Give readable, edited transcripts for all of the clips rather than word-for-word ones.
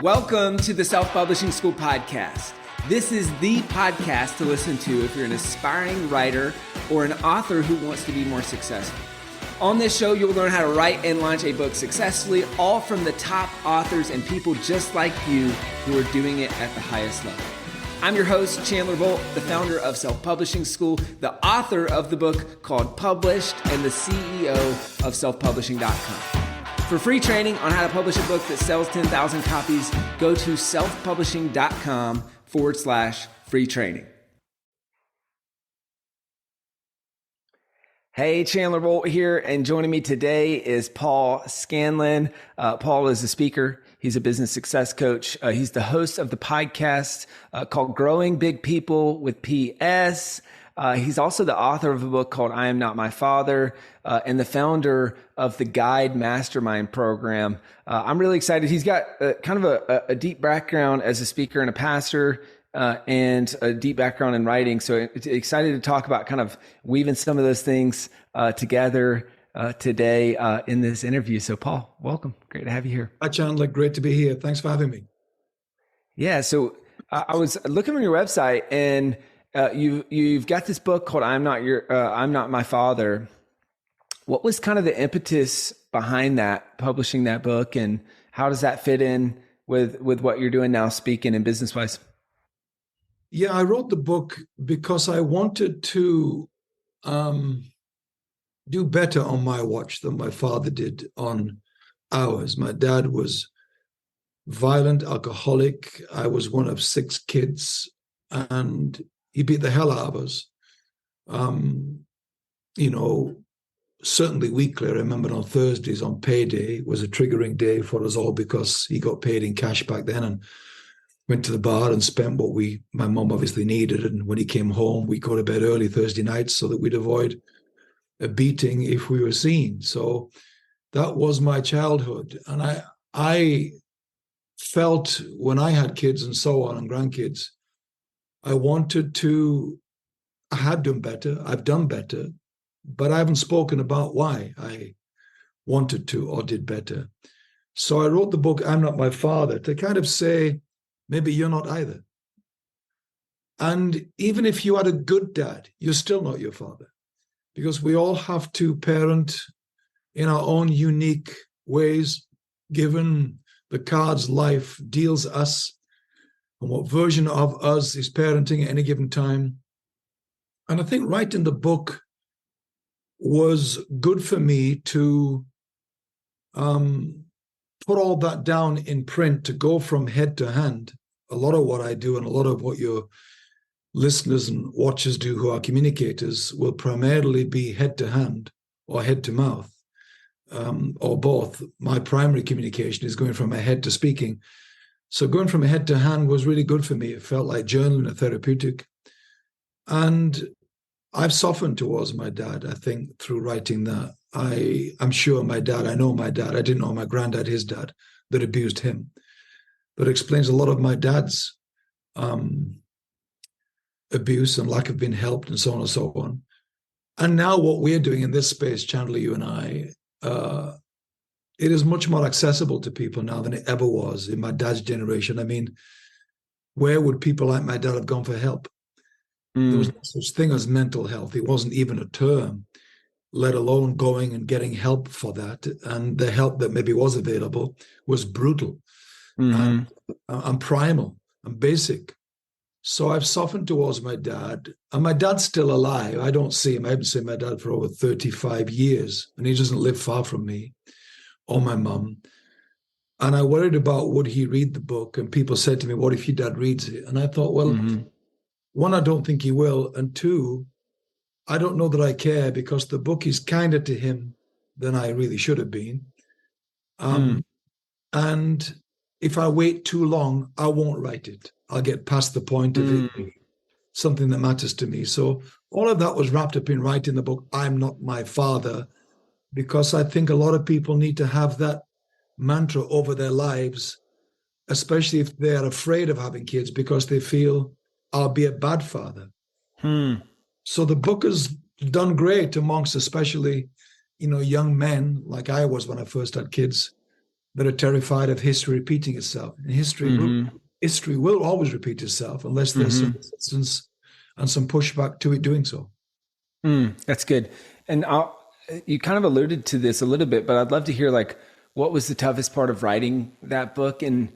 Welcome to the Self-Publishing School podcast. This is the podcast to listen to if you're an aspiring writer or an author who wants to be more successful. On this show, you'll learn how to write and launch a book successfully, all from the top authors and people just like you who are doing it at the highest level. I'm your host, Chandler Bolt, the founder of Self-Publishing School, the author of the book called Published, and the CEO of selfpublishing.com. For free training on how to publish a book that sells 10,000 copies, go to selfpublishing.com/free training. Hey, Chandler Bolt here, and joining me today is Paul Scanlon. Paul is a speaker. He's a business success coach. He's the host of the podcast called Growing Big People with PS. He's also the author of a book called I Am Not My Father, and the founder of the Guide Mastermind program. I'm really excited. He's got kind of a deep background as a speaker and a pastor, and a deep background in writing. So excited to talk about kind of weaving some of those things together today in this interview. So Paul, welcome. Great to have you here. Hi, Chandler. Great to be here. Thanks for having me. Yeah. So I was looking on your website, and you've got this book called I'm Not My Father. What was kind of the impetus behind that, publishing that book, and how does that fit in with what you're doing now, speaking and business wise? Yeah, I wrote the book because I wanted to do better on my watch than my father did on ours. My dad was violent, alcoholic. I was one of 6 kids, and he beat the hell out of us. Certainly weekly. I remember on Thursdays, on payday, was a triggering day for us all because he got paid in cash back then and went to the bar and spent what my mom obviously needed. And when he came home, we go to bed early Thursday nights so that we'd avoid a beating if we were seen. So that was my childhood. And I felt when I had kids and so on and grandkids, I had done better. I've done better, but I haven't spoken about why I wanted to or did better. So I wrote the book, I'm Not My Father, to kind of say, maybe you're not either. And even if you had a good dad, you're still not your father, because we all have to parent in our own unique ways, given the cards life deals us and what version of us is parenting at any given time. And I think writing the book was good for me to put all that down in print, to go from head to hand. A lot of what I do and a lot of what your listeners and watchers do who are communicators will primarily be head to hand or head to mouth, or both. My primary communication is going from my head to speaking. So going from head to hand was really good for me. It felt like journaling, a therapeutic. And I've softened towards my dad, I think, through writing that. I'm sure my dad, I know my dad, I didn't know my granddad, his dad, that abused him. That explains a lot of my dad's abuse and lack of being helped and so on and so on. And now what we're doing in this space, Chandler, you and I, it is much more accessible to people now than it ever was in my dad's generation. I mean, where would people like my dad have gone for help? There was no such thing as mental health. It wasn't even a term, let alone going and getting help for that. And the help that maybe was available was brutal and primal and basic. So I've softened towards my dad, and my dad's still alive. I don't see him. I haven't seen my dad for over 35 years, and he doesn't live far from me or my mum. And I worried about, would he read the book? And people said to me, what if your dad reads it? And I thought, well, one, I don't think he will. And two, I don't know that I care, because the book is kinder to him than I really should have been. And if I wait too long, I won't write it. I'll get past the point of it being something that matters to me. So all of that was wrapped up in writing the book, I'm Not My Father, because I think a lot of people need to have that mantra over their lives, especially if they're afraid of having kids because they feel, I'll be a bad father. So the book has done great amongst especially, young men like I was when I first had kids, that are terrified of history repeating itself. And history will always repeat itself unless there's some resistance and some pushback to it doing so. That's good. And you kind of alluded to this a little bit, but I'd love to hear, like, what was the toughest part of writing that book, and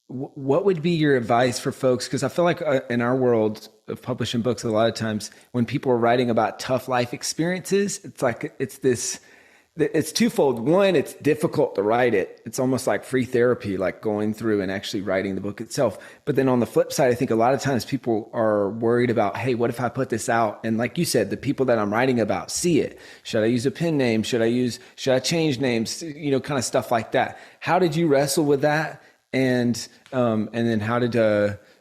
what would be your advice for folks? Because I feel like in our world of publishing books, a lot of times when people are writing about tough life experiences, it's twofold. One, it's difficult to write it. It's almost like free therapy, like going through and actually writing the book itself. But then on the flip side, I think a lot of times people are worried about, hey, what if I put this out? And like you said, the people that I'm writing about see it. Should I use a pen name? Should I change names? Kind of stuff like that. How did you wrestle with that? And then how did,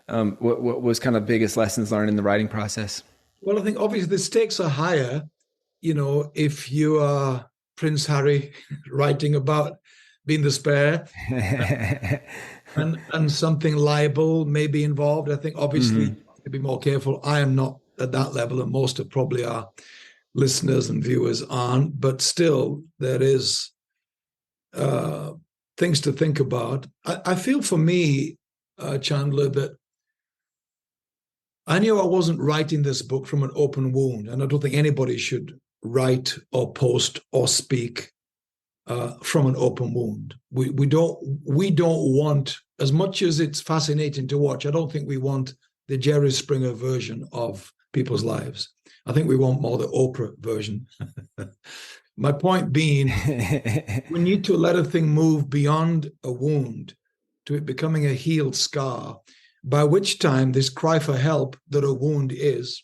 what was kind of biggest lessons learned in the writing process? Well, I think obviously the stakes are higher, if you are Prince Harry writing about being the spare and something liable may be involved. I think obviously to be more careful. I am not at that level, and most of probably our listeners and viewers aren't, but still there is things to think about. I feel for me, Chandler, that I knew I wasn't writing this book from an open wound, and I don't think anybody should write or post or speak from an open wound. We don't want, as much as it's fascinating to watch, I don't think we want the Jerry Springer version of people's lives. I think we want more the Oprah version. My point being, we need to let a thing move beyond a wound to it becoming a healed scar, by which time this cry for help that a wound has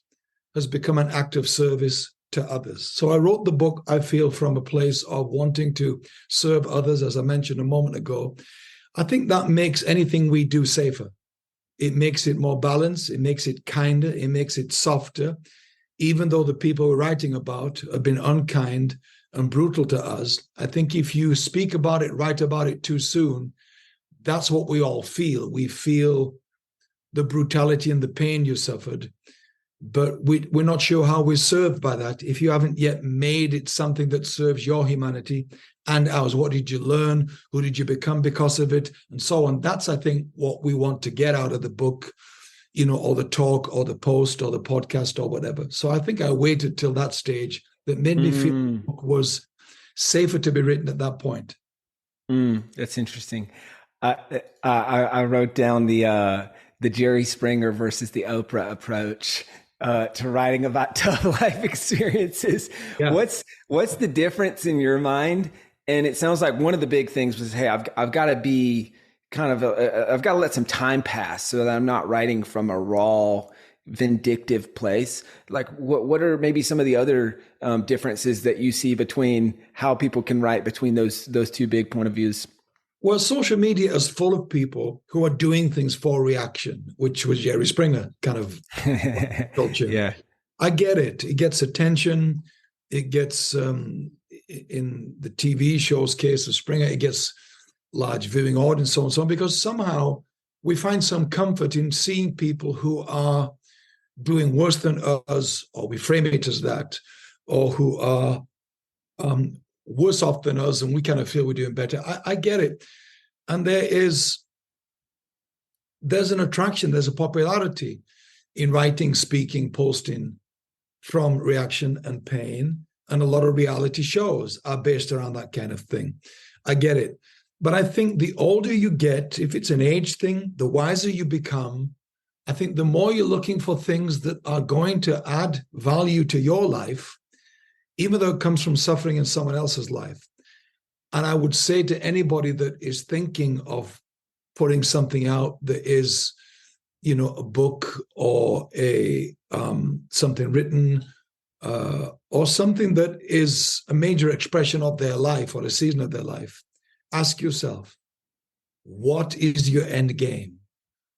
become an act of service to others. So I wrote the book, I feel, from a place of wanting to serve others, as I mentioned a moment ago. I think that makes anything we do safer. It makes it more balanced. It makes it kinder. It makes it softer. Even though the people we're writing about have been unkind and brutal to us, I think if you speak about it, write about it too soon, that's what we all feel. We feel the brutality and the pain you suffered, but we're not sure how we're served by that. If you haven't yet made it something that serves your humanity and ours, what did you learn? Who did you become because of it? And so on. That's, I think, what we want to get out of the book, or the talk or the post or the podcast or whatever. So I think I waited till that stage that made me feel the book was safer to be written at that point. That's interesting. I wrote down the Jerry Springer versus the Oprah approach to writing about tough life experiences. Yeah. What's the difference in your mind? And it sounds like one of the big things was, hey, I've got to be I've got to let some time pass so that I'm not writing from a raw, vindictive place. Like, what are maybe some of the other differences that you see between how people can write between those two big point of views? Well, social media is full of people who are doing things for reaction, which was Jerry Springer kind of culture. Yeah, I get it. It gets attention. It gets, in the TV show's case of Springer, it gets large viewing audience, so on and so on, because somehow we find some comfort in seeing people who are doing worse than us, or we frame it as that, or who are worse off than us, and we kind of feel we're doing better. I get it. And there's an attraction, there's a popularity in writing, speaking, posting from reaction and pain. And a lot of reality shows are based around that kind of thing. I get it. But I think the older you get, if it's an age thing, the wiser you become. I think the more you're looking for things that are going to add value to your life, even though it comes from suffering in someone else's life. And I would say to anybody that is thinking of putting something out that is, a book or a something written or something that is a major expression of their life or a season of their life, ask yourself, what is your end game?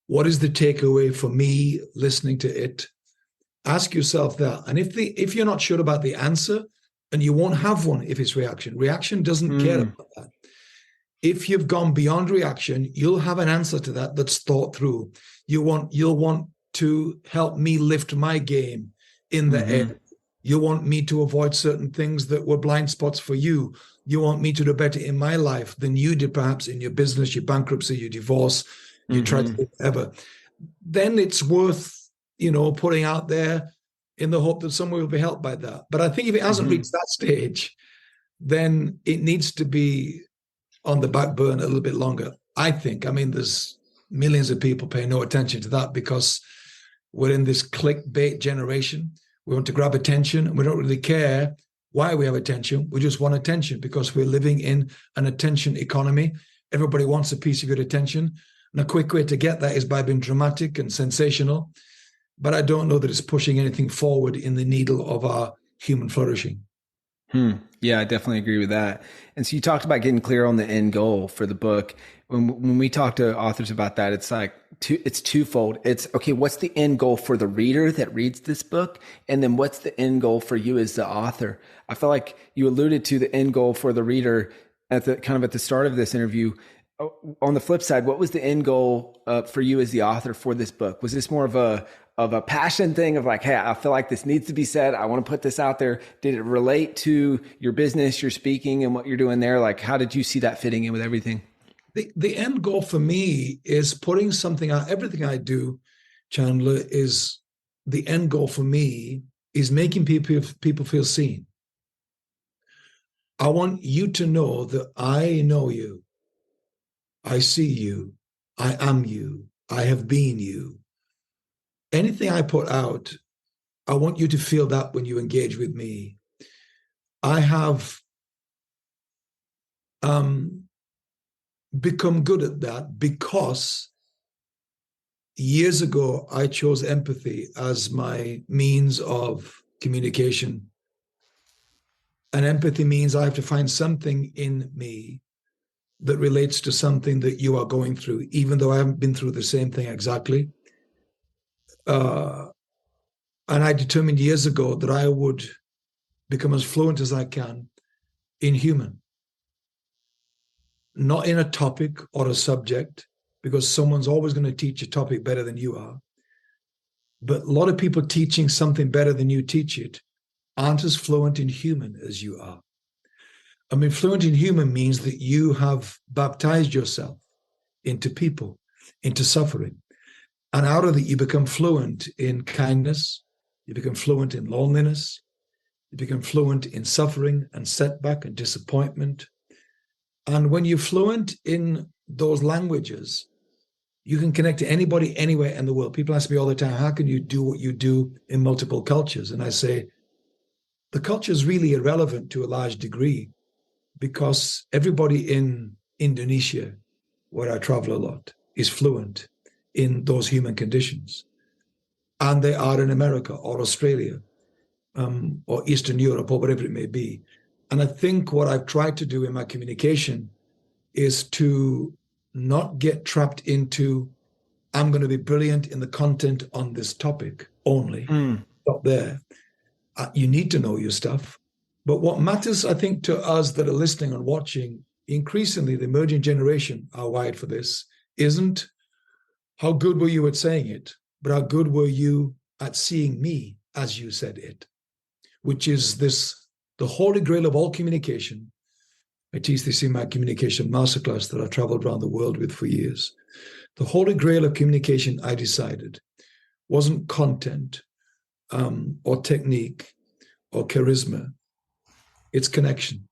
What is the takeaway for me listening to it? Ask yourself that. And if you're not sure about the answer, and you won't have one if it's reaction. Reaction doesn't care about that. If you've gone beyond reaction, you'll have an answer to that that's thought through. You'll want to help me lift my game in the air. You want me to avoid certain things that were blind spots for you. You want me to do better in my life than you did, perhaps in your business, your bankruptcy, your divorce, you tried to do whatever. Then it's worth, putting out there in the hope that someone will be helped by that. But I think if it hasn't reached that stage, then it needs to be on the back burner a little bit longer, I think. I mean, there's millions of people paying no attention to that because we're in this clickbait generation. We want to grab attention, and we don't really care why we have attention. We just want attention because we're living in an attention economy. Everybody wants a piece of your attention. And a quick way to get that is by being dramatic and sensational. But I don't know that it's pushing anything forward in the needle of our human flourishing. Yeah, I definitely agree with that. And so you talked about getting clear on the end goal for the book. When we talk to authors about that, it's like it's twofold. It's okay, what's the end goal for the reader that reads this book? And then what's the end goal for you as the author? I feel like you alluded to the end goal for the reader at the start of this interview. On the flip side, what was the end goal for you as the author for this book? Was this more of a passion thing of like, hey, I feel like this needs to be said. I want to put this out there. Did it relate to your business, your speaking, and what you're doing there? Like, how did you see that fitting in with everything? The end goal for me is putting something out. Everything I do, Chandler, is the end goal for me is making people feel seen. I want you to know that I know you. I see you. I am you. I have been you. Anything I put out, I want you to feel that when you engage with me. I have become good at that because years ago, I chose empathy as my means of communication. And empathy means I have to find something in me that relates to something that you are going through, even though I haven't been through the same thing exactly. And I determined years ago that I would become as fluent as I can in human, not in a topic or a subject, because someone's always going to teach a topic better than you are. But a lot of people teaching something better than you teach it aren't as fluent in human as you are. I mean, fluent in human means that you have baptized yourself into people, into suffering. And out of it, you become fluent in kindness. You become fluent in loneliness. You become fluent in suffering and setback and disappointment. And when you're fluent in those languages, you can connect to anybody, anywhere in the world. People ask me all the time, how can you do what you do in multiple cultures? And I say, the culture is really irrelevant to a large degree because everybody in Indonesia, where I travel a lot, is fluent in those human conditions. And they are in America or Australia or Eastern Europe or whatever it may be. And I think what I've tried to do in my communication is to not get trapped into, I'm going to be brilliant in the content on this topic only. Stop there. You need to know your stuff. But what matters, I think, to us that are listening and watching, increasingly the emerging generation are wired for this, isn't how good were you at saying it, but how good were you at seeing me as you said it, which is the holy grail of all communication. I teach this in my communication masterclass that I've traveled around the world with for years. The holy grail of communication, I decided, wasn't content or technique or charisma. It's connection.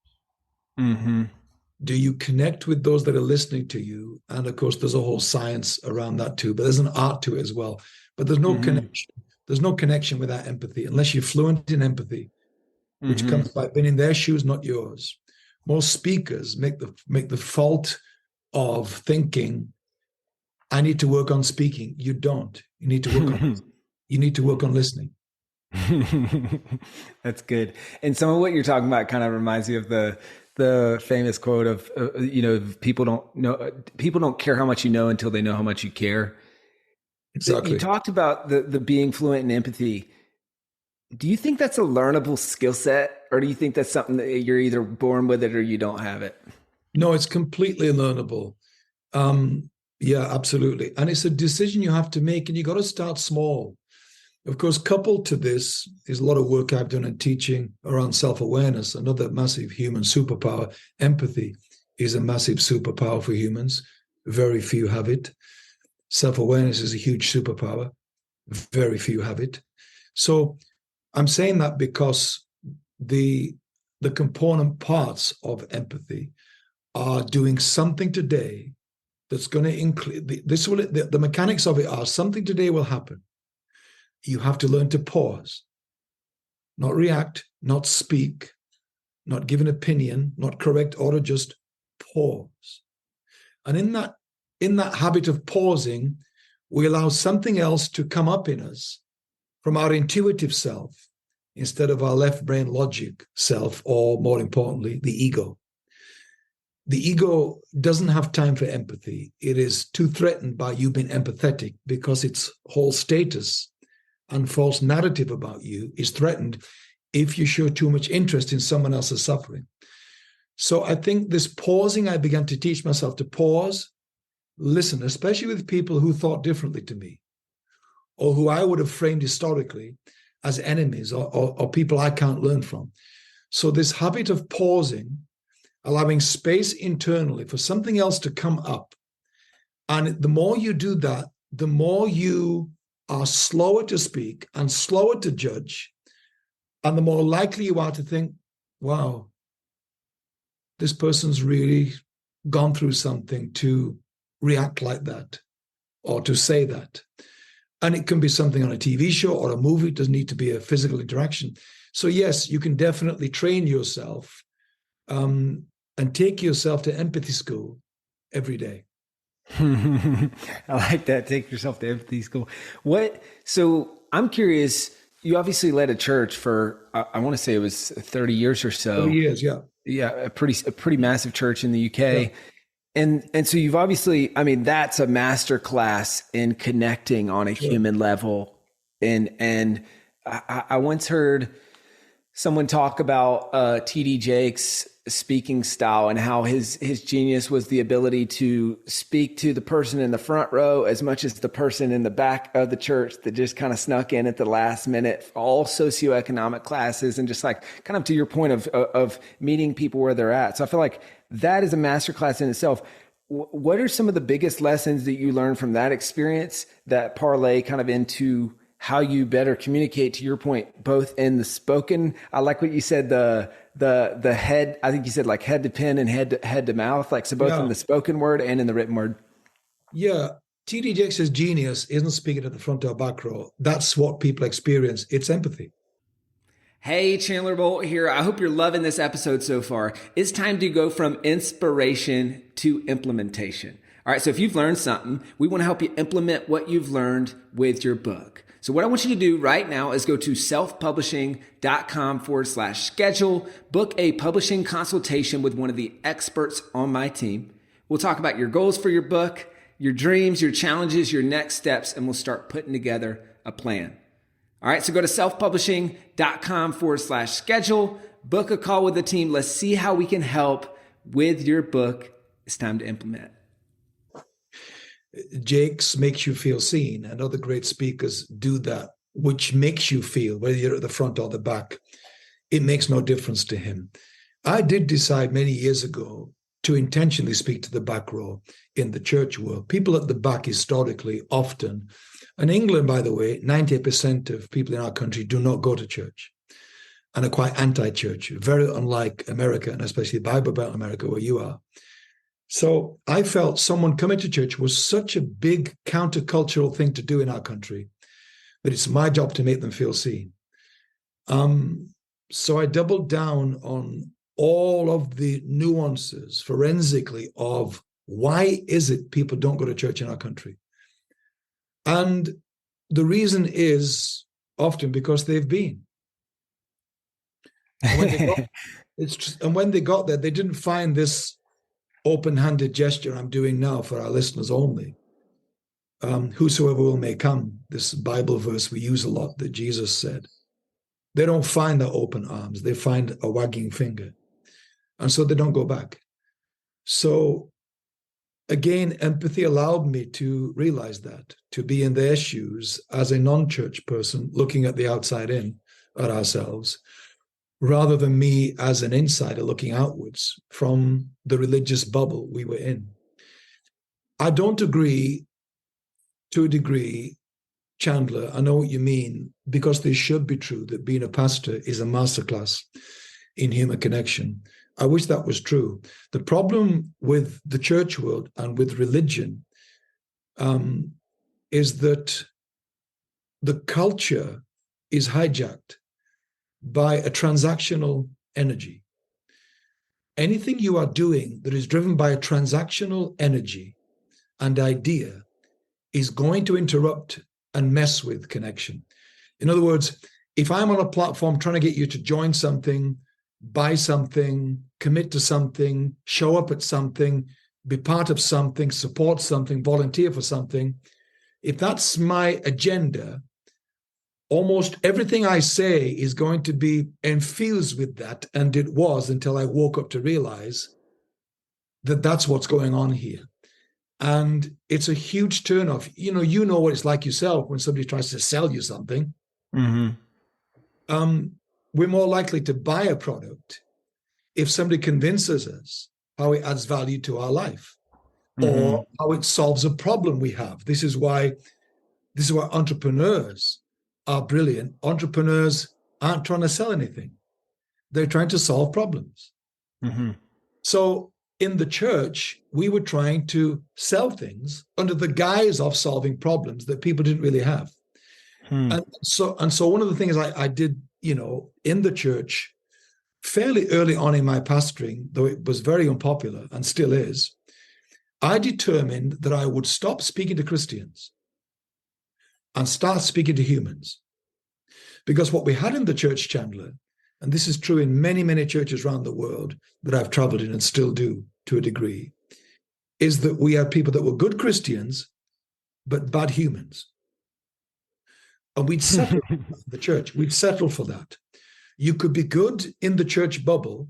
Do you connect with those that are listening to you? And of course, there's a whole science around that too, but there's an art to it as well. But there's no connection. There's no connection without empathy, unless you're fluent in empathy, which comes by being in their shoes, not yours. Most speakers make the fault of thinking, I need to work on speaking. You don't. You need to work on listening. That's good. And some of what you're talking about kind of reminds me of the famous quote of people don't care how much you know until they know how much you care. Exactly. You talked about the being fluent in empathy. Do you think that's a learnable skill set, or do you think that's something that you're either born with it or you don't have it? No, it's completely learnable. Yeah, absolutely. And it's a decision you have to make, and you got to start small. Of course, coupled to this is a lot of work I've done in teaching around self-awareness, another massive human superpower. Empathy is a massive superpower for humans. Very few have it. Self-awareness is a huge superpower. Very few have it. So I'm saying that because the component parts of empathy are doing something today that's going to include the mechanics of it are something today will happen. You have to learn to pause, not react, not speak, not give an opinion, not correct or just pause. And in that habit of pausing, we allow something else to come up in us from our intuitive self instead of our left brain logic self, or more importantly, the ego. The ego doesn't have time for empathy. It is too threatened by you being empathetic because its whole status and false narrative about you is threatened if you show too much interest in someone else's suffering. So I think this pausing, I began to teach myself to pause, listen, especially with people who thought differently to me, or who I would have framed historically as enemies, or people I can't learn from. So this habit of pausing, allowing space internally for something else to come up. And the more you do that, the more you are slower to speak and slower to judge, and the more likely you are to think, wow, this person's really gone through something to react like that or to say that. And it can be something on a TV show or a movie. It doesn't need to be a physical interaction. So yes, you can definitely train yourself and take yourself to empathy school every day. I like that. Take yourself to empathy school. So I'm curious, you obviously led a church for, I want to say it was 30 years or so. 30 years, yeah. Yeah. A pretty massive church in the UK. Yeah. And so you've obviously, I mean, that's a master class in connecting on a human level. And I once heard someone talk about TD Jakes' speaking style and how his genius was the ability to speak to the person in the front row as much as the person in the back of the church that just kind of snuck in at the last minute, all socioeconomic classes, and just like kind of to your point of meeting people where they're at. So I feel like that is a masterclass in itself. What are some of the biggest lessons that you learned from that experience that parlay kind of into how you better communicate, to your point, both in the spoken? I like what you said, the head, I think you said like head to pen and head to mouth, like, so both in the spoken word and in the written word. Yeah. TD Jakes' genius isn't speaking at the front or back row. That's what people experience. It's empathy. Hey, Chandler Bolt here. I hope you're loving this episode so far. It's time to go from inspiration to implementation. All right, so if you've learned something, we want to help you implement what you've learned with your book. So what I want you to do right now is go to selfpublishing.com/schedule, book a publishing consultation with one of the experts on my team. We'll talk about your goals for your book, your dreams, your challenges, your next steps, and we'll start putting together a plan. All right, so go to selfpublishing.com/schedule, book a call with the team. Let's see how we can help with your book. It's time to implement. Jakes makes you feel seen, and other great speakers do that, which makes you feel, whether you're at the front or the back, it makes no difference to him. I did decide many years ago to intentionally speak to the back row in the church world. People at the back historically often, in England, by the way, 90% of people in our country do not go to church and are quite anti-church, very unlike America, and especially Bible Belt America, where you are. So I felt someone coming to church was such a big countercultural thing to do in our country that it's my job to make them feel seen. So I doubled down on all of the nuances forensically of why is it people don't go to church in our country. And the reason is often because they've been. And when they got there, they didn't find this open-handed gesture I'm doing now for our listeners only. Whosoever will may come, this Bible verse we use a lot that Jesus said. They don't find the open arms. They find a wagging finger. And so they don't go back. So again, empathy allowed me to realize that, to be in their shoes as a non-church person looking at the outside in at ourselves, rather than me as an insider looking outwards from the religious bubble we were in. I don't agree to a degree, Chandler. I know what you mean, because this should be true that being a pastor is a masterclass in human connection. I wish that was true. The problem with the church world and with religion is that the culture is hijacked by a transactional energy. Anything you are doing that is driven by a transactional energy and idea is going to interrupt and mess with connection. In other words, if I'm on a platform trying to get you to join something, buy something, commit to something, show up at something, be part of something, support something, volunteer for something, if that's my agenda, almost everything I say is going to be infused with that. And it was until I woke up to realize that that's what's going on here. And it's a huge turnoff. You know what it's like yourself when somebody tries to sell you something. Mm-hmm. We're more likely to buy a product if somebody convinces us how it adds value to our life, or how it solves a problem we have. This is why entrepreneurs are brilliant. Entrepreneurs aren't trying to sell anything. They're trying to solve problems. Mm-hmm. So in the church, we were trying to sell things under the guise of solving problems that people didn't really have. And so one of the things I did, in the church fairly early on in my pastoring, though it was very unpopular and still is, I determined that I would stop speaking to Christians and start speaking to humans. Because what we had in the church, Chandler, and this is true in many, many churches around the world that I've traveled in and still do to a degree, is that we had people that were good Christians, but bad humans. And we'd settle for the church. We'd settle for that. You could be good in the church bubble,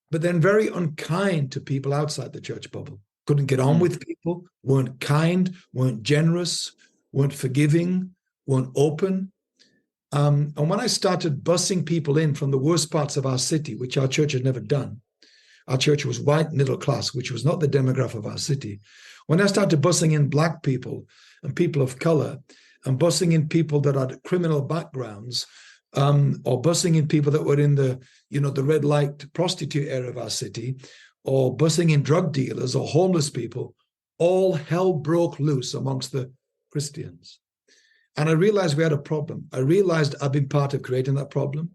but then very unkind to people outside the church bubble. Couldn't get on with people, weren't kind, weren't generous, weren't forgiving, weren't open. And when I started busing people in from the worst parts of our city, which our church had never done, our church was white middle class, which was not the demographic of our city. When I started busing in Black people and people of color, and busing in people that had criminal backgrounds, or busing in people that were in the red light prostitute area of our city, or busing in drug dealers or homeless people, all hell broke loose amongst the Christians. And I realized we had a problem. I realized I'd been part of creating that problem,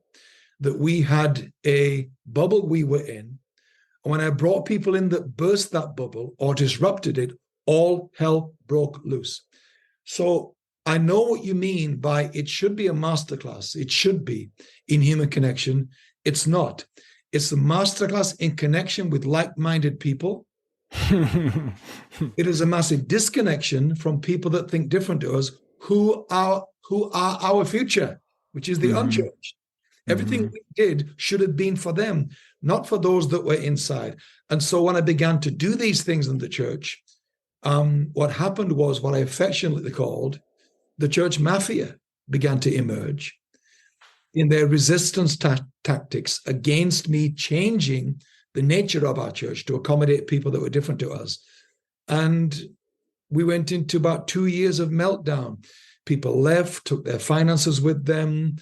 that we had a bubble we were in. And when I brought people in that burst that bubble or disrupted it, all hell broke loose. So I know what you mean by it should be a masterclass. It should be in human connection. It's not. It's a masterclass in connection with like-minded people. It is a massive disconnection from people that think different to us, who are our future, which is the unchurched. Everything we did should have been for them, not for those that were inside. And so when I began to do these things in the church, what happened was what I affectionately called the church mafia began to emerge in their resistance tactics against me changing the nature of our church to accommodate people that were different to us. And we went into about 2 years of meltdown. People left, took their finances with them.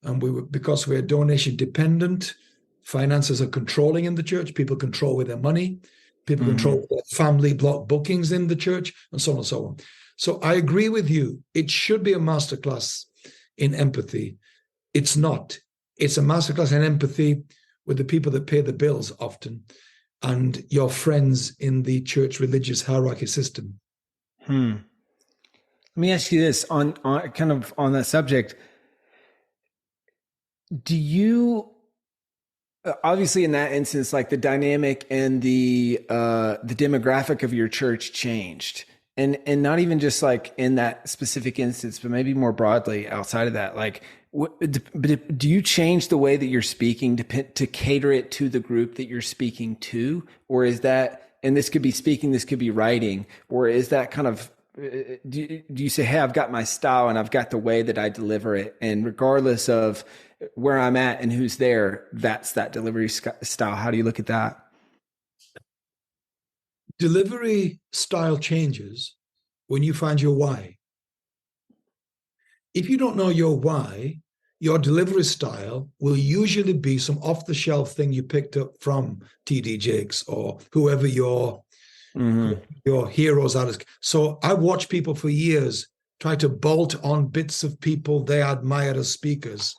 And because we're donation dependent, finances are controlling in the church. People control with their money. People control their family block bookings in the church, and so on and so on. So I agree with you. It should be a masterclass in empathy. It's not. It's a masterclass in empathy with the people that pay the bills often and your friends in the church religious hierarchy system. Let me ask you this on kind of on that subject. Do you, obviously in that instance, like the dynamic and the demographic of your church changed? And not even just like in that specific instance, but maybe more broadly outside of that, like, do you change the way that you're speaking to cater it to the group that you're speaking to? Or is that and this could be speaking, this could be writing, or is that kind of, do you say, hey, I've got my style and I've got the way that I deliver it, and regardless of where I'm at and who's there, that's that delivery style? How do you look at that? Delivery style changes when you find your why. If you don't know your why, your delivery style will usually be some off-the-shelf thing you picked up from TD Jakes or whoever your heroes are. So I watched people for years try to bolt on bits of people they admire as speakers,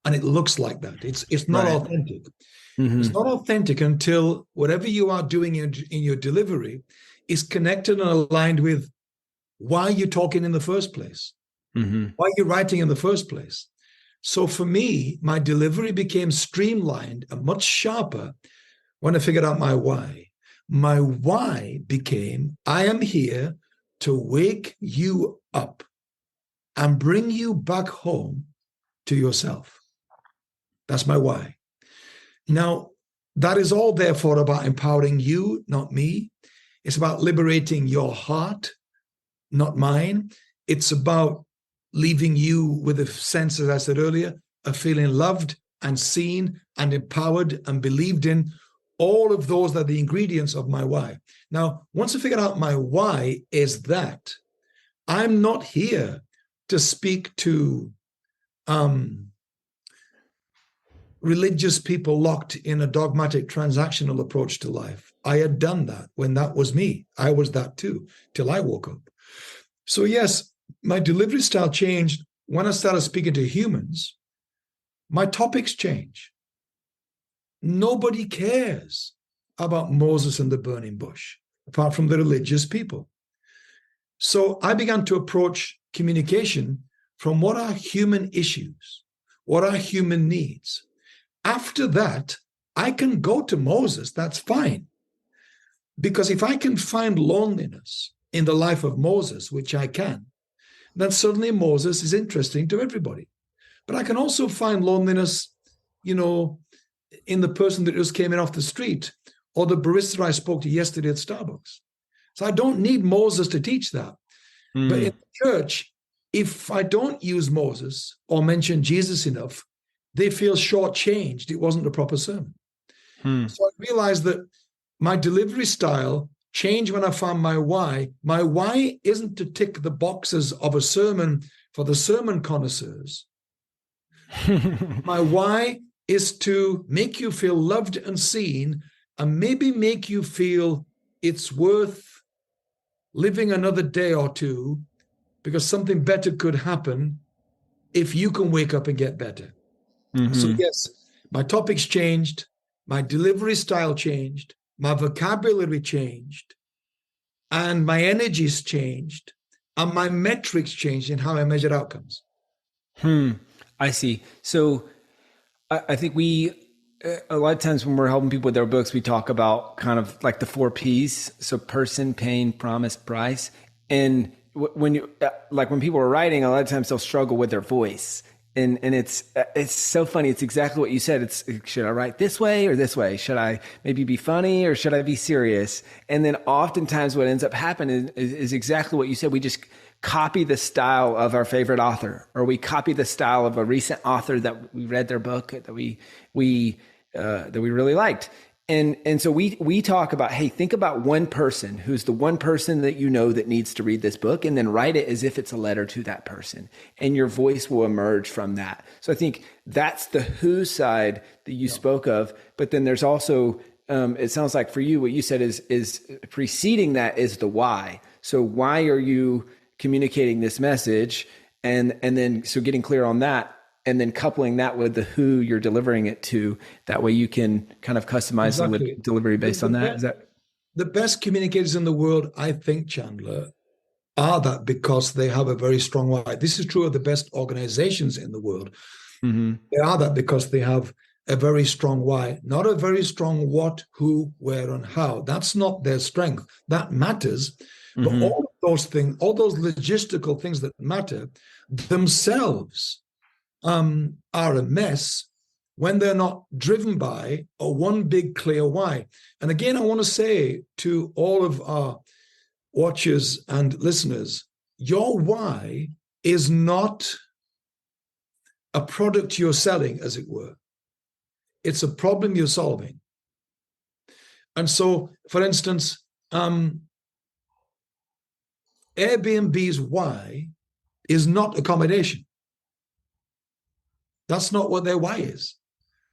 and it looks like that. It's not authentic. It's not authentic until whatever you are doing in your delivery is connected and aligned with why you're talking in the first place, why you're writing in the first place. So for me, my delivery became streamlined and much sharper when I figured out my why. My why became, I am here to wake you up and bring you back home to yourself. That's my why. Now, that is all therefore about empowering you, not me. It's about liberating your heart, not mine. It's about leaving you with a sense, as I said earlier, of feeling loved and seen and empowered and believed in. All of those are the ingredients of my why. Now, once I figured out my why is that I'm not here to speak to religious people locked in a dogmatic transactional approach to life. I had done that when that was me. I was that too, till I woke up. So yes, my delivery style changed when I started speaking to humans. My topics change. Nobody cares about Moses and the burning bush, apart from the religious people. So I began to approach communication from what are human issues, what are human needs. After that, I can go to Moses, that's fine. Because if I can find loneliness in the life of Moses, which I can, then suddenly Moses is interesting to everybody. But I can also find loneliness, in the person that just came in off the street or the barista I spoke to yesterday at Starbucks. So I don't need Moses to teach that. But in church, if I don't use Moses or mention Jesus enough, they feel shortchanged. It wasn't a proper sermon. So I realized that my delivery style changed when I found my why. My why isn't to tick the boxes of a sermon for the sermon connoisseurs. My why is to make you feel loved and seen, and maybe make you feel it's worth living another day or two because something better could happen if you can wake up and get better. So yes, my topics changed, my delivery style changed, my vocabulary changed, and my energies changed, and my metrics changed in how I measured outcomes. I see. So I think a lot of times when we're helping people with their books, we talk about kind of like the 4 Ps. So person, pain, promise, price. And when people are writing, a lot of times they'll struggle with their voice. And it's so funny. It's exactly what you said. Should I write this way or this way? Should I maybe be funny or should I be serious? And then oftentimes what ends up happening is exactly what you said. We just copy the style of our favorite author, or we copy the style of a recent author that we read their book that we really liked. And so we talk about, hey, think about one person who's the one person that you know that needs to read this book, and then write it as if it's a letter to that person, and your voice will emerge from that. So I think that's the who side that you spoke of, but then there's also, it sounds like for you, what you said is preceding that is the why. So why are you communicating this message? And then, so getting clear on that, and then coupling that with the who you're delivering it to. That way you can kind of customize the delivery based on that. Is that the best communicators in the world? I think, Chandler, are that because they have a very strong why. This is true of the best organizations in the world. They are that because they have a very strong why, not a very strong what, who, where, and how. That's not their strength. That matters. But all of those things, all those logistical things that matter themselves are a mess when they're not driven by a one big clear why. And again, I want to say to all of our watchers and listeners, your why is not a product you're selling, as it were. It's a problem you're solving. And so, for instance, Airbnb's why is not accommodation. That's not what their why is.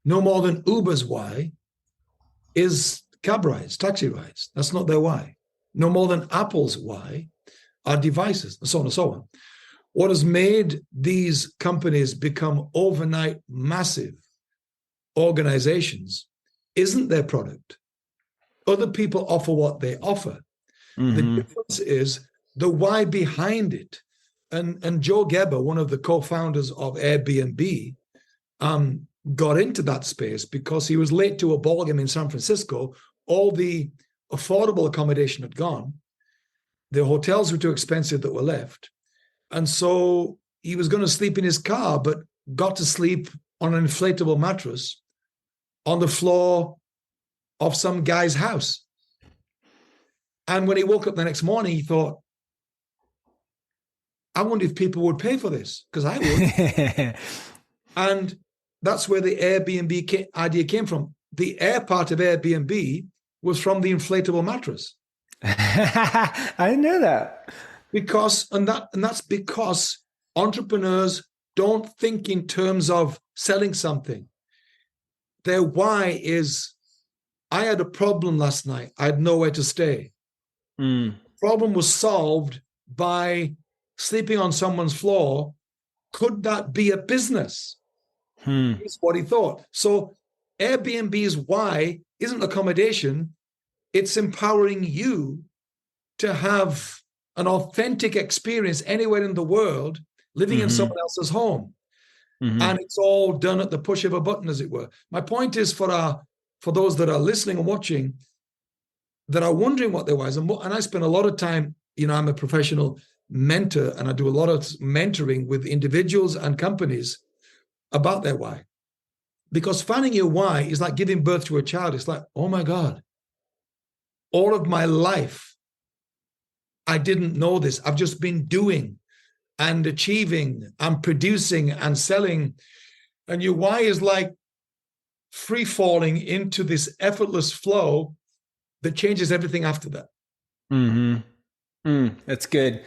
No more than Uber's why is cab rides, taxi rides. That's not their why. No more than Apple's why are devices, and so on and so on. What has made these companies become overnight massive organizations isn't their product. Other people offer what they offer. Mm-hmm. The difference is the why behind it. And Joe Geber, one of the co-founders of Airbnb, got into that space because he was late to a ballgame in San Francisco. All the affordable accommodation had gone. The hotels were too expensive that were left. And so he was going to sleep in his car, but got to sleep on an inflatable mattress on the floor of some guy's house. And when he woke up the next morning, he thought, I wonder if people would pay for this, because I would. And that's where the Airbnb idea came from. The air part of Airbnb was from the inflatable mattress. I didn't know that. That's because entrepreneurs don't think in terms of selling something. Their why is, I had a problem last night. I had nowhere to stay. The problem was solved by sleeping on someone's floor. Could that be a business? Is what he thought. So Airbnb's why isn't accommodation. It's empowering you to have an authentic experience anywhere in the world, living in someone else's home. And it's all done at the push of a button, as it were. My point is for those that are listening and watching, that are wondering what their why is. And I spend a lot of time, I'm a professional mentor, and I do a lot of mentoring with individuals and companies about their why. Because finding your why is like giving birth to a child. It's like, oh my God, all of my life, I didn't know this. I've just been doing and achieving and producing and selling. And your why is like free falling into this effortless flow that changes everything after that. That's good.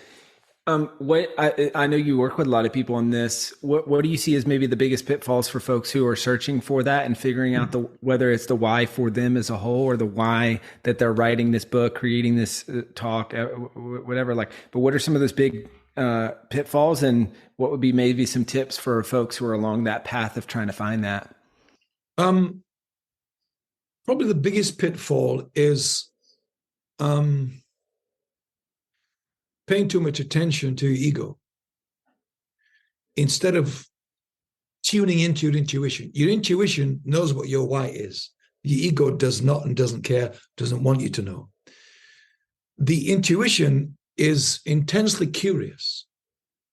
What I know you work with a lot of people on this. What do you see as maybe the biggest pitfalls for folks who are searching for that and figuring out whether it's the why for them as a whole or the why that they're writing this book, creating this talk, whatever. But what are some of those big pitfalls, and what would be maybe some tips for folks who are along that path of trying to find that? Probably the biggest pitfall is paying too much attention to your ego instead of tuning into your intuition. Your intuition knows what your why is. Your ego does not and doesn't care, doesn't want you to know. The intuition is intensely curious,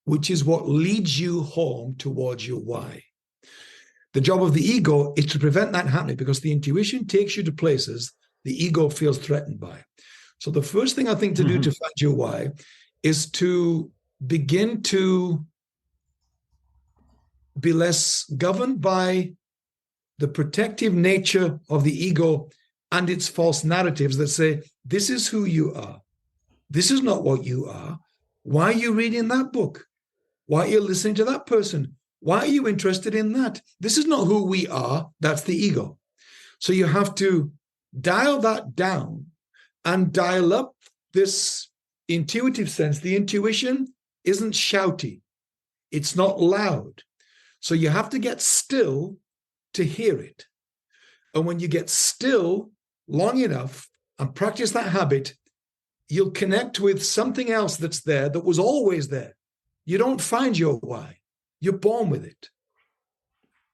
which is what leads you home towards your why. The job of the ego is to prevent that happening, because the intuition takes you to places the ego feels threatened by. So the first thing I think to do to find your why is to begin to be less governed by the protective nature of the ego and its false narratives that say, this is who you are. This is not what you are. Why are you reading that book? Why are you listening to that person? Why are you interested in that? This is not who we are. That's the ego. So you have to dial that down and dial up this intuitive sense. The intuition isn't shouty. It's not loud. So you have to get still to hear it. And when you get still long enough and practice that habit, you'll connect with something else that's there, that was always there. You don't find your why. You're born with it.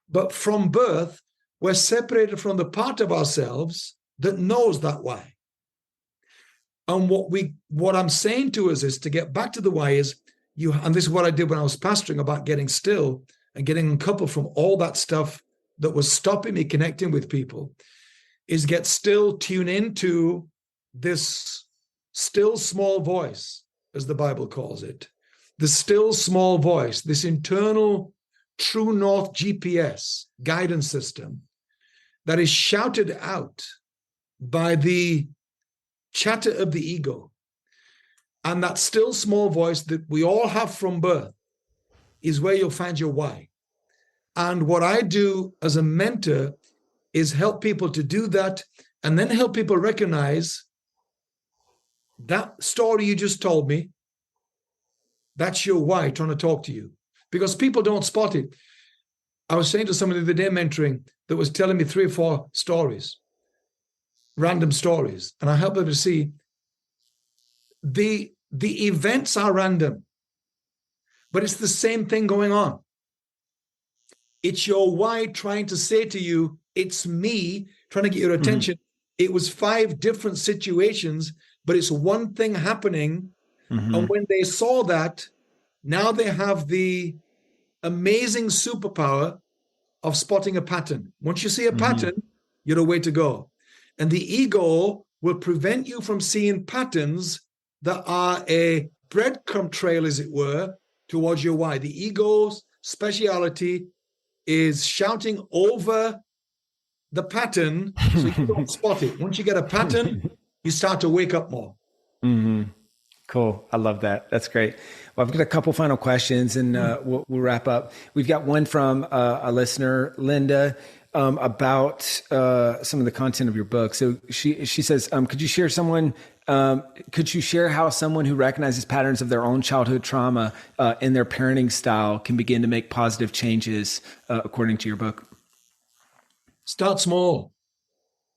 But from birth, we're separated from the part of ourselves that knows that why. And what I'm saying to us is to get back to the why is and this is what I did when I was pastoring about getting still and getting uncoupled from all that stuff that was stopping me connecting with people is get still, tune into this still small voice, as the Bible calls it. The still small voice, this internal true north GPS guidance system that is shouted out by the chatter of the ego. And that still small voice that we all have from birth is where you'll find your why. And what I do as a mentor is help people to do that, and then help people recognize that story you just told me, that's your why trying to talk to you. Because people don't spot it. I was saying to somebody the other day mentoring that was telling me 3 or 4 stories, random stories, and I help them to see the events are random, but it's the same thing going on. It's your why trying to say to you, it's me trying to get your attention. Mm-hmm. It was 5 different situations, but it's one thing happening. Mm-hmm. And when they saw that, now they have the amazing superpower of spotting a pattern. Once you see a pattern, you're a way to go. And the ego will prevent you from seeing patterns that are a breadcrumb trail, as it were, towards your why. The ego's speciality is shouting over the pattern so you don't spot it. Once you get a pattern, you start to wake up more. Mm-hmm. Cool. I love that. That's great. Well, I've got a couple final questions and we'll wrap up. We've got one from a listener, Linda, about some of the content of your book. So she says, could you share how someone who recognizes patterns of their own childhood trauma in their parenting style can begin to make positive changes according to your book? Start small,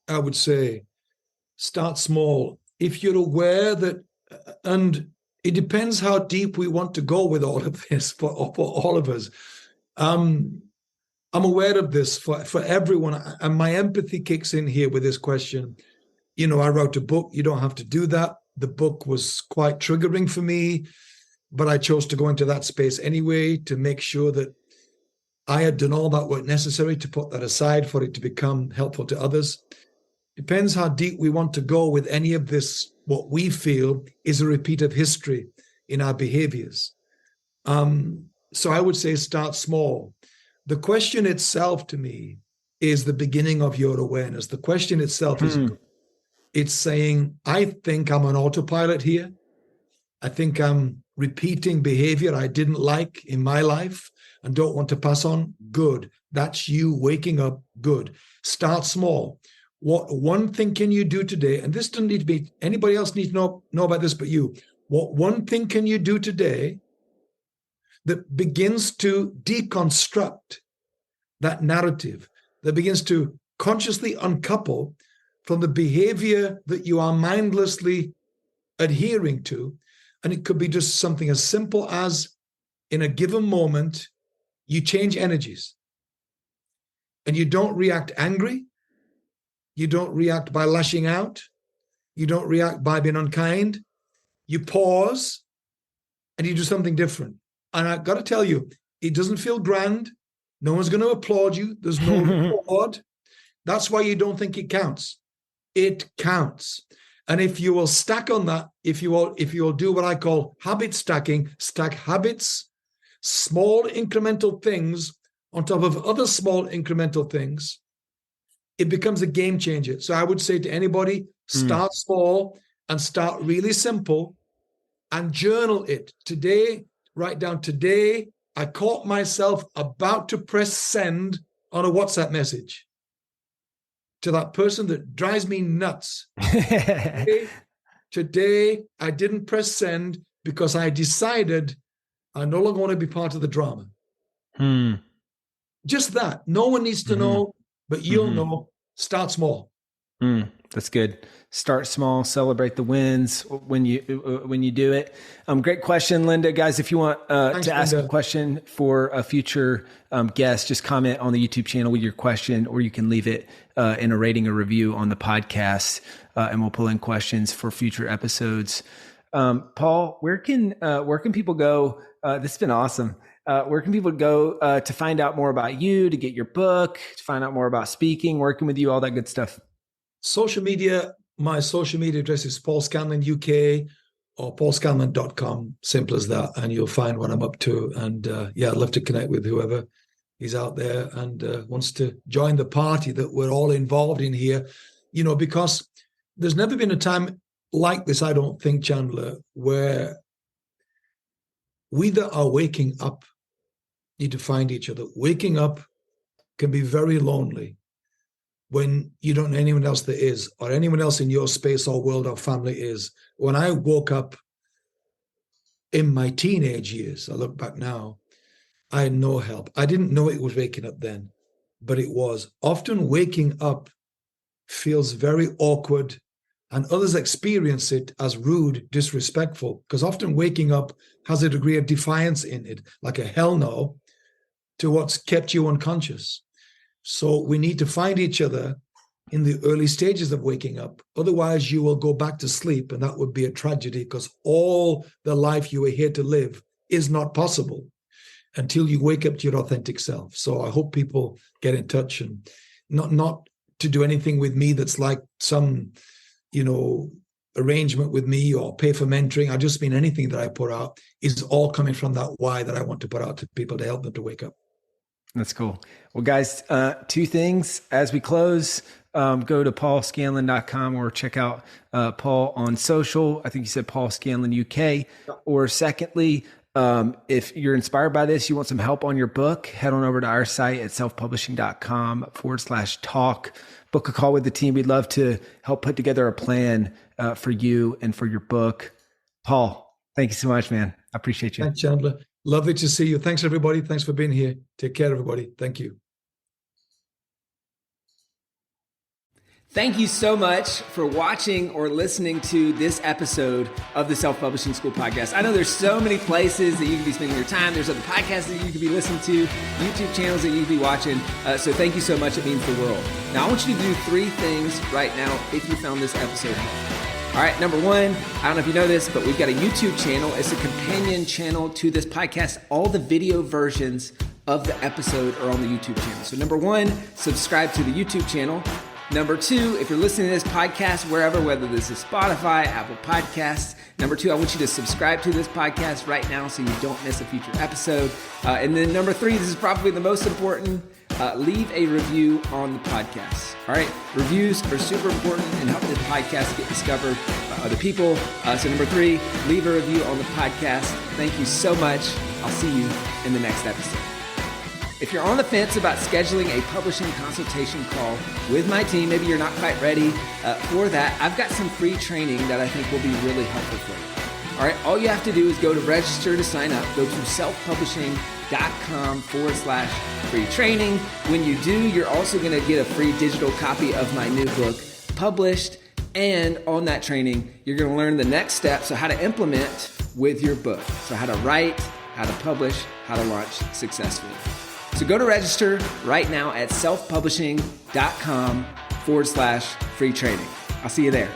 I would say. Start small. If you're aware that, and it depends how deep we want to go with all of this for all of us. I'm aware of this for everyone, and my empathy kicks in here with this question. You know, I wrote a book. You don't have to do that. The book was quite triggering for me, but I chose to go into that space anyway to make sure that I had done all that work necessary to put that aside for it to become helpful to others. Depends how deep we want to go with any of this, what we feel is a repeat of history in our behaviors. So I would say start small. The question itself to me is the beginning of your awareness. The question itself is, it's saying, I think I'm on autopilot here. I think I'm repeating behavior I didn't like in my life and don't want to pass on. Good. That's you waking up. Good. Start small. What one thing can you do today? And this doesn't need to be, anybody else needs to know about this but you. What one thing can you do today that begins to deconstruct that narrative, that begins to consciously uncouple from the behavior that you are mindlessly adhering to? And it could be just something as simple as in a given moment, you change energies and you don't react angry. You don't react by lashing out. You don't react by being unkind. You pause and you do something different. And I've got to tell you, it doesn't feel grand. No one's going to applaud you. There's no reward. That's why you don't think it counts. It counts. And if you will stack on that, if you will do what I call habit stacking, stack habits, small incremental things on top of other small incremental things, it becomes a game changer. So I would say to anybody, start small and start really simple and journal it. Today, write down, today, I caught myself about to press send on a WhatsApp message to that person that drives me nuts. Today, I didn't press send because I decided I no longer want to be part of the drama. Just that. No one needs to know, but you'll know. Start small. That's good. Start small, celebrate the wins when you do it. Great question, Linda. Guys, if you want to ask a question for a future guest, just comment on the YouTube channel with your question, or you can leave it in a rating or review on the podcast, and we'll pull in questions for future episodes. Paul, where can people go? This has been awesome. where can people go to find out more about you, to get your book, to find out more about speaking, working with you, all that good stuff? Social media, my social media address is Paul Scanlon UK or paulscanlon.com. Simple as that. And you'll find what I'm up to. And I'd love to connect with whoever is out there and wants to join the party that we're all involved in here, because there's never been a time like this, I don't think, Chandler, where we that are waking up need to find each other. Waking up can be very lonely when you don't know anyone else that is, or anyone else in your space or world or family is. When I woke up in my teenage years, I look back now, I had no help. I didn't know it was waking up then, but it was. Often waking up feels very awkward, and others experience it as rude, disrespectful, because often waking up has a degree of defiance in it, like a hell no to what's kept you unconscious. So we need to find each other in the early stages of waking up. Otherwise, you will go back to sleep, and that would be a tragedy, because all the life you were here to live is not possible until you wake up to your authentic self. So I hope people get in touch, and not to do anything with me that's like some, arrangement with me or pay for mentoring. I just mean anything that I put out is all coming from that why that I want to put out to people to help them to wake up. That's cool. Well, guys, two things as we close. Go to paulscanlon.com or check out Paul on social. I think you said Paul Scanlon UK. Or secondly, if you're inspired by this, you want some help on your book, head on over to our site at selfpublishing.com/talk. Book a call with the team. We'd love to help put together a plan for you and for your book. Paul, thank you so much, man. I appreciate you. Thanks, Chandler. Lovely to see you. Thanks, everybody. Thanks for being here. Take care, everybody. Thank you. Thank you so much for watching or listening to this episode of the Self-Publishing School podcast. I know there's so many places that you can be spending your time. There's other podcasts that you could be listening to, YouTube channels that you could be watching. So thank you so much. It means the world. Now, I want you to do 3 things right now if you found this episode helpful. All right, number 1, I don't know if you know this, but we've got a YouTube channel. It's a companion channel to this podcast. All the video versions of the episode are on the YouTube channel. So number 1, subscribe to the YouTube channel. Number 2, if you're listening to this podcast wherever, whether this is Spotify, Apple Podcasts, number 2, I want you to subscribe to this podcast right now so you don't miss a future episode. And then number 3, this is probably the most important, leave a review on the podcast. All right, reviews are super important and help this podcast get discovered by other people. So number 3, leave a review on the podcast. Thank you so much. I'll see you in the next episode. If you're on the fence about scheduling a publishing consultation call with my team, maybe you're not quite ready for that, I've got some free training that I think will be really helpful for you. All right, all you have to do is go to register to sign up. Go to selfpublishing.com/free training. When you do, you're also going to get a free digital copy of my new book, Published. And on that training, you're going to learn the next steps of how to implement with your book. So how to write, how to publish, how to launch successfully. So go to register right now at selfpublishing.com/free training. I'll see you there.